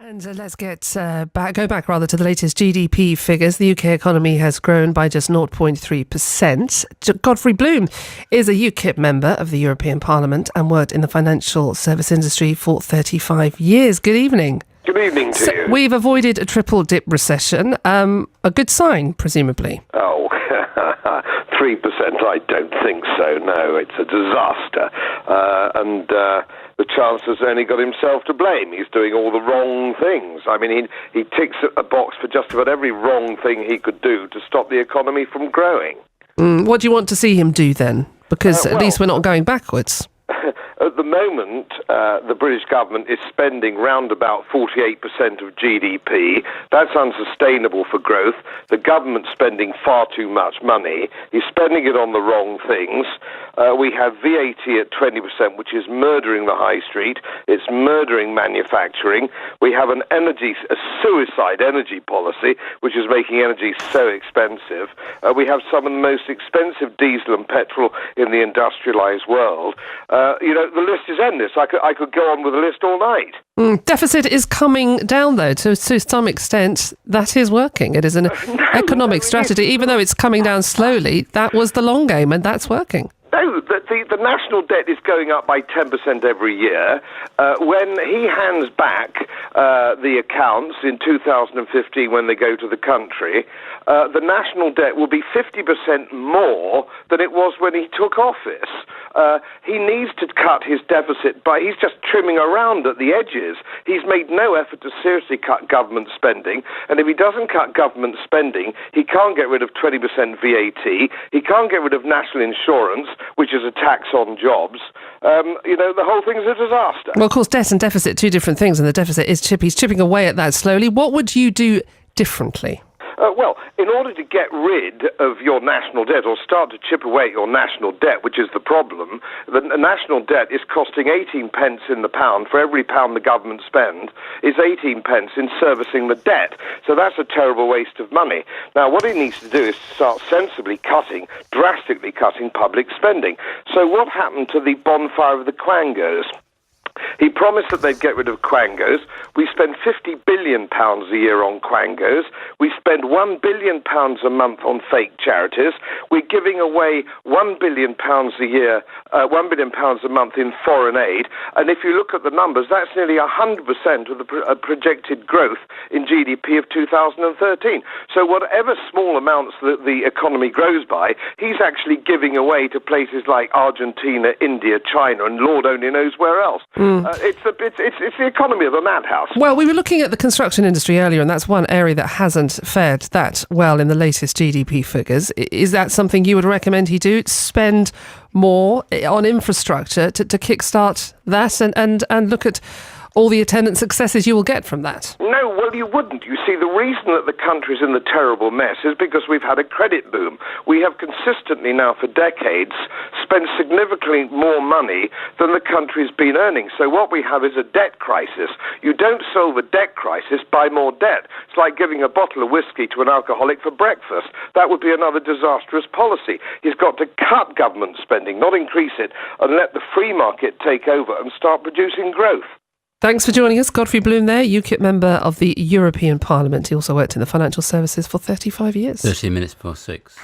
And let's go back to the latest GDP figures. The UK economy has grown by just 0.3%. Godfrey Bloom is a UKIP member of the European Parliament and worked in the financial service industry for 35 years. Good evening. Good evening to you. We've avoided a triple dip recession. A good sign, presumably. Oh, 3%, I don't think so. No, it's a disaster. And the Chancellor's only got himself to blame. He's doing all the wrong things. I mean, he ticks a box for just about every wrong thing he could do to stop the economy from growing. What do you want to see him do then? Because at least we're not going backwards. At the moment, the British government is spending round about 48% of GDP. That's unsustainable for growth. The government's spending far too much money. He's spending it on the wrong things. We have VAT at 20%, which is murdering the high street. It's murdering manufacturing. We have a suicide energy policy, which is making energy so expensive. We have some of the most expensive diesel and petrol in the industrialised world. The list is endless. I could go on with the list all night. Deficit is coming down, though, to some extent. That is working. It is an economic strategy. Even though it's coming down slowly, that was the long game, and that's working. No, the national debt is going up by 10% every year. When he hands back the accounts in 2015 when they go to the country, the national debt will be 50% more than it was when he took office. He needs to cut his deficit, but he's just trimming around at the edges. He's made no effort to seriously cut government spending, and if he doesn't cut government spending, he can't get rid of 20% VAT, he can't get rid of national insurance, which is a tax on jobs. The whole thing is a disaster. Well, of course, debt and deficit, two different things, and the deficit is he's chipping away at that slowly. What would you do differently? Well, in order to get rid of your national debt or start to chip away at your national debt, which is the problem, the national debt is costing 18 pence in the pound. For every pound the government spends is 18 pence in servicing the debt. So that's a terrible waste of money. Now, what he needs to do is start sensibly drastically cutting public spending. So what happened to the bonfire of the quangos? He promised that they'd get rid of quangos. We spend £50 billion a year on quangos. We spend £1 billion a month on fake charities. We're giving away £1 billion a year, £1 billion a month in foreign aid. And if you look at the numbers, that's nearly 100% of the projected growth in GDP of 2013. So whatever small amounts that the economy grows by, he's actually giving away to places like Argentina, India, China, and Lord only knows where else. It's the economy of a madhouse. Well, we were looking at the construction industry earlier, and that's one area that hasn't fared that well in the latest GDP figures. Is that something you would recommend he do? Spend more on infrastructure to kickstart that and look at all the attendant successes you will get from that? No, well, you wouldn't. You see, the reason that the country's in the terrible mess is because we've had a credit boom. We have consistently now for decades spent significantly more money than the country's been earning. So what we have is a debt crisis. You don't solve a debt crisis by more debt. It's like giving a bottle of whiskey to an alcoholic for breakfast. That would be another disastrous policy. He's got to cut government spending, not increase it, and let the free market take over and start producing growth. Thanks for joining us. Godfrey Bloom there, UKIP member of the European Parliament. He also worked in the financial services for 35 years. 13 minutes past 6.